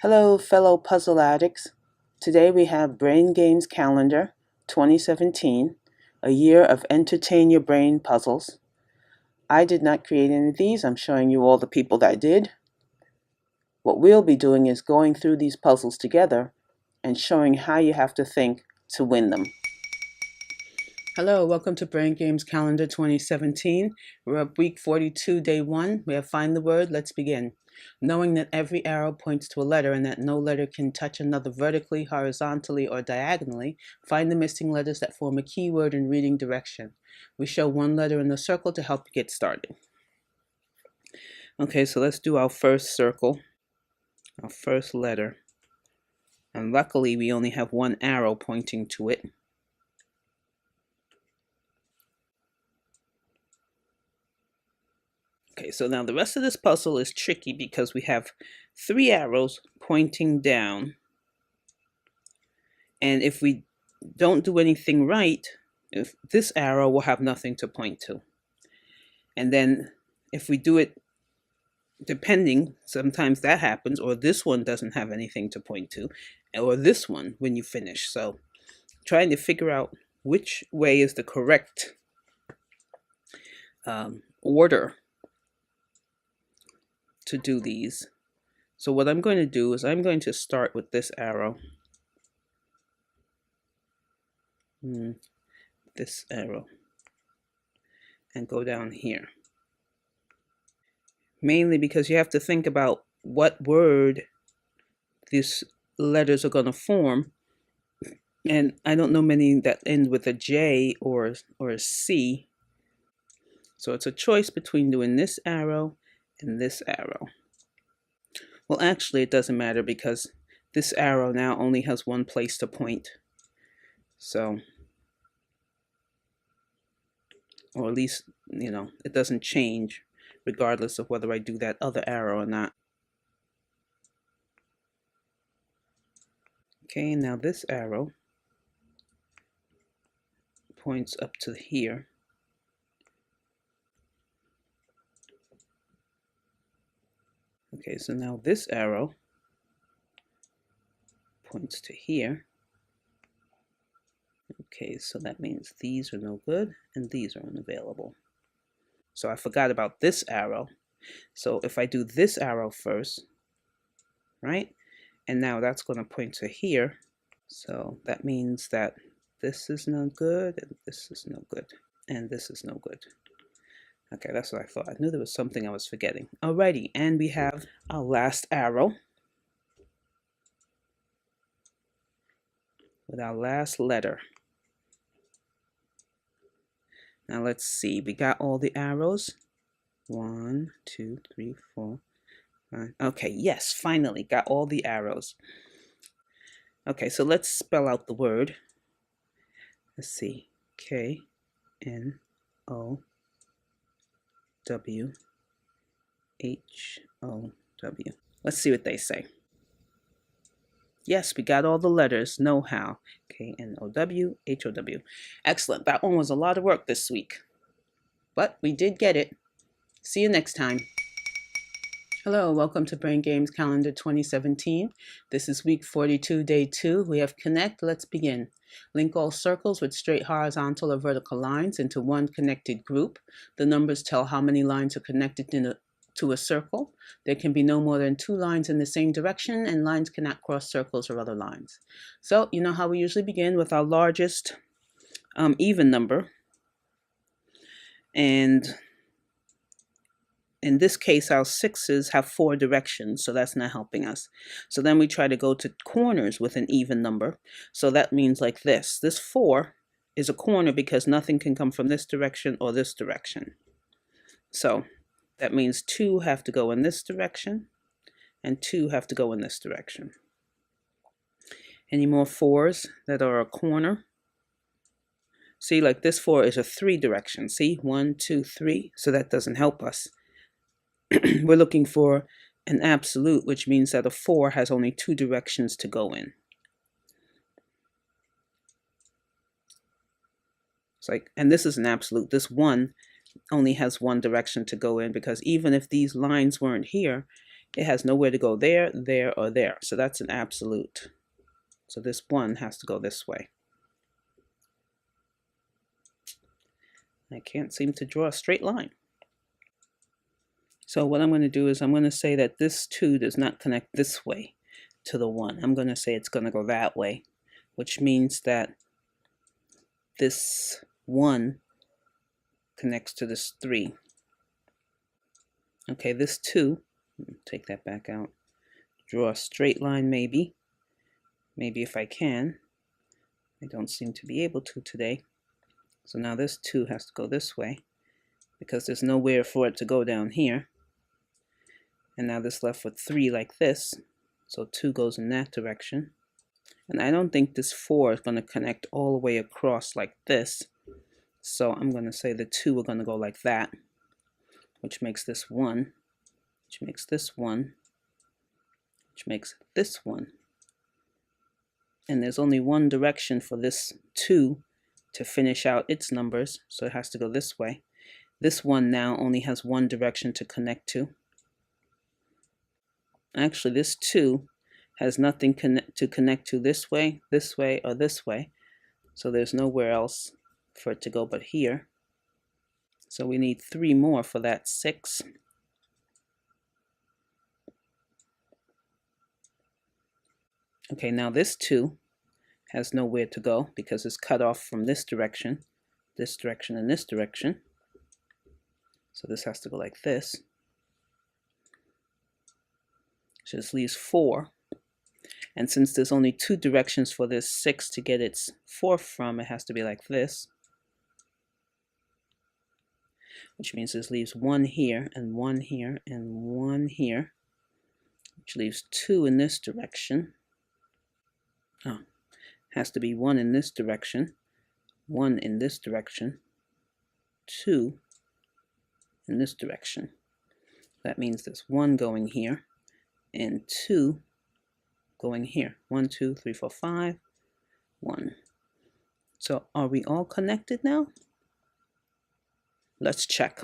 Hello, fellow puzzle addicts. Today we have Brain Games Calendar 2017, a year of entertain your brain puzzles. I did not create any of these. I'm showing you all the people that did. What we'll be doing is going through these puzzles together and showing how you have to think to win them. Hello, welcome to Brain Games Calendar 2017. We're up week 42, day 1. We have Find the Word. Let's begin. Knowing that every arrow points to a letter and that no letter can touch another vertically, horizontally, or diagonally, find the missing letters that form a keyword in reading direction. We show one letter in the circle to help you get started. Okay, so let's do our first circle, our first letter. And luckily, we only have one arrow pointing to it. Okay, so now the rest of this puzzle is tricky because we have 3 arrows pointing down. And if we don't do anything right, if this arrow will have nothing to point to. And then if we do it depending, sometimes that happens, or this one doesn't have anything to point to, or this one when you finish. So trying to figure out which way is the correct order to do these. So what I'm going to do is I'm going to start with this arrow. This arrow. And go down here. Mainly because you have to think about what word these letters are going to form. And I don't know many that end with a J or a C. So it's a choice between doing this arrow and this arrow. Well, actually, it doesn't matter because this arrow now only has one place to point. So, or at least, it doesn't change regardless of whether I do that other arrow or not. Okay, now this arrow points up to here. Okay, so now this arrow points to here. Okay, so that means these are no good and these are unavailable. So I forgot about this arrow. So if I do this arrow first, right? And now that's going to point to here. So that means that this is no good and this is no good and this is no good. Okay, that's what I thought. I knew there was something I was forgetting. Alrighty, and we have our last arrow with our last letter. Now let's see. We got all the arrows. 1, 2, 3, 4, 5. Okay, yes, finally got all the arrows. Okay, so let's spell out the word. Let's see. K-N-O-W-H-O-W. Let's see what they say. Yes, we got all the letters. Know-how. K-N-O-W-H-O-W. Excellent. That one was a lot of work this week. But we did get it. See you next time. Hello, welcome to Brain Games Calendar 2017. This is week 42, day 2. We have Connect. Let's begin. Link all circles with straight horizontal or vertical lines into one connected group. The numbers tell how many lines are connected to a circle. There can be no more than 2 lines in the same direction, and lines cannot cross circles or other lines. So, you know how we usually begin with our largest even number. And in this case, our 6s have 4 directions, so that's not helping us. So then we try to go to corners with an even number. So that means like this. This 4 is a corner because nothing can come from this direction or this direction. So that means 2 have to go in this direction, and 2 have to go in this direction. Any more 4s that are a corner? See, like this 4 is a 3 direction. See, 1, 2, 3. So that doesn't help us. We're looking for an absolute, which means that a 4 has only 2 directions to go in. It's like, and this is an absolute. This 1 only has 1 direction to go in because even if these lines weren't here, It has nowhere to go there, there, or there. So that's an absolute. So this 1 has to go this way. I can't seem to draw a straight line. So what I'm going to do is I'm going to say that this 2 does not connect this way to the 1. I'm going to say it's going to go that way, which means that this 1 connects to this 3. Okay, this 2, take that back out. Draw a straight line maybe. Maybe if I can. I don't seem to be able to today. So now this 2 has to go this way because there's nowhere for it to go down here. And now this left with 3 like this. So 2 goes in that direction. And I don't think this 4 is going to connect all the way across like this. So I'm going to say the 2 are going to go like that, which makes this 1, which makes this 1, which makes this 1. And there's only one direction for this 2 to finish out its numbers, so it has to go this way. This 1 now only has one direction to connect to. Actually, this 2 has nothing to connect to this way, or this way. So there's nowhere else for it to go but here. So we need 3 more for that 6. Okay, now this 2 has nowhere to go because it's cut off from this direction, and this direction. So this has to go like this. So this leaves 4. And since there's only 2 directions for this 6 to get its 4th from, it has to be like this. Which means this leaves 1 here, and 1 here, and 1 here. Which leaves 2 in this direction. Oh, has to be 1 in this direction, 1 in this direction, 2 in this direction. That means there's 1 going here, and 2 going here. 1, 2, 3, 4, 5, 1. So are we all connected now? Let's check.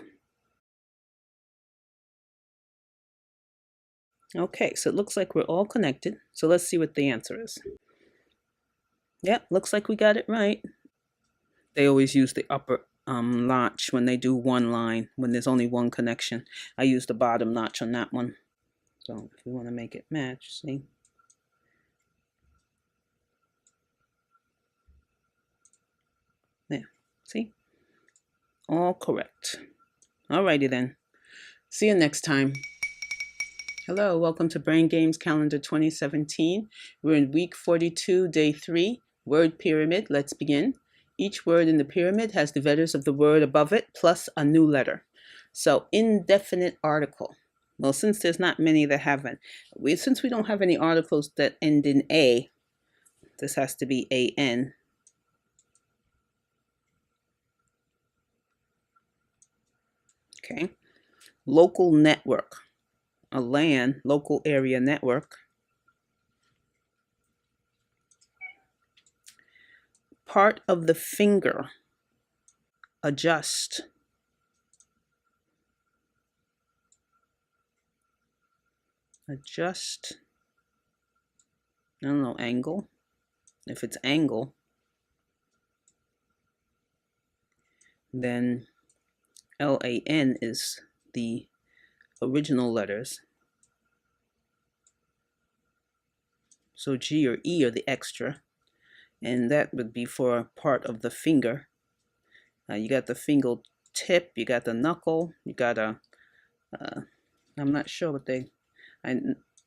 Okay, so it looks like we're all connected. So let's see what the answer is. Yep, looks like we got it right. They always use the upper notch when they do one line, when there's only one connection. I use the bottom notch on that one. So if we want to make it match, see? There, see? All correct. Alrighty then. See you next time. Hello, welcome to Brain Games Calendar 2017. We're in week 42, day 3, word pyramid. Let's begin. Each word in the pyramid has the letters of the word above it, plus a new letter. So, indefinite article. Well, since there's not many that haven't, since we don't have any articles that end in A, this has to be A-N. Okay. Local network. A LAN, local area network. Part of the finger. Adjust. Adjust. I don't know, angle. If it's angle, then LAN is the original letters. So G or E are the extra. And that would be for part of the finger. You got the finger tip, you got the knuckle, you got a, I'm not sure what they,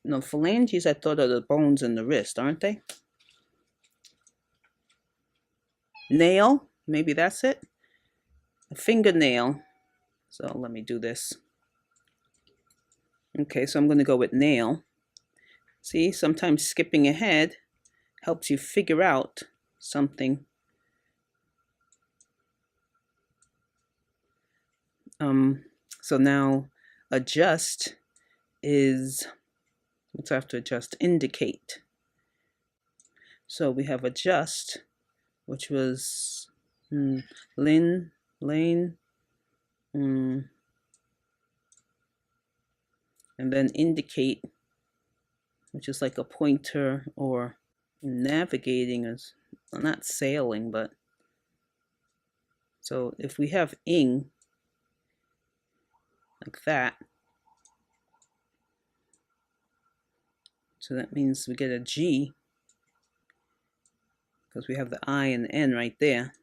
no, phalanges I thought are the bones in the wrist, aren't they? Nail, maybe that's it. A fingernail. So let me do this. Okay, so I'm going to go with nail. See, sometimes skipping ahead helps you figure out something. So now adjust is, what's after adjust? Indicate. So we have adjust, which was lane, And then indicate, which is like a pointer or navigating, is not sailing, but so if we have ing like that, so that means we get a G because we have the I and the N right there.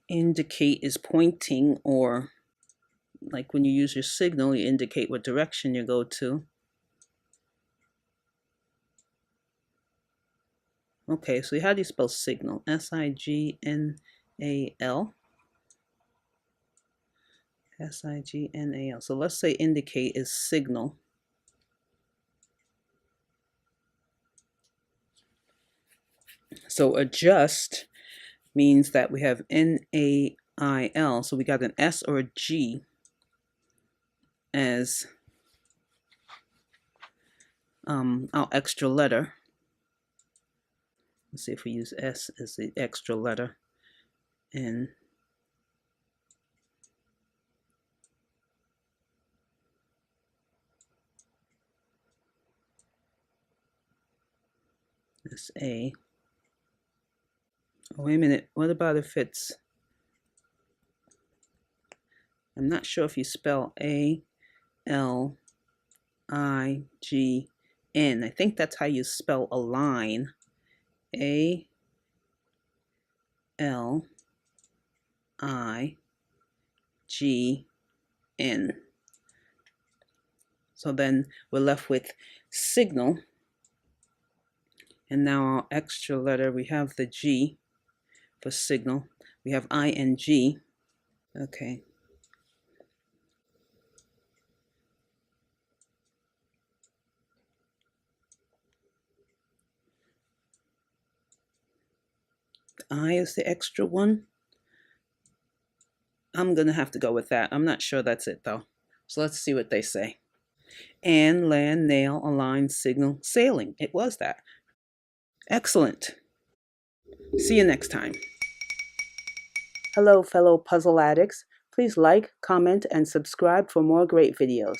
Indicate is pointing, or like when you use your signal, you indicate what direction you go to. Okay, so how do you spell signal? S-I-G-N-A-L. S-I-G-N-A-L. So let's say indicate is signal. So adjust means that we have N-A-I-L. So we got an S or a G as our extra letter. Let's see if we use S as the extra letter. And S-A. Oh, wait a minute. What about if it's... I'm not sure if you spell A-L-I-G-N. I think that's how you spell align. A-L-I-G-N. So then we're left with signal. And now our extra letter, we have the G for signal. We have I-N-G. Okay. I is the extra one. I'm going to have to go with that. I'm not sure that's it, though. So let's see what they say. And, land, nail, align, signal, sailing. It was that. Excellent. See you next time. Hello, fellow puzzle addicts. Please like, comment, and subscribe for more great videos.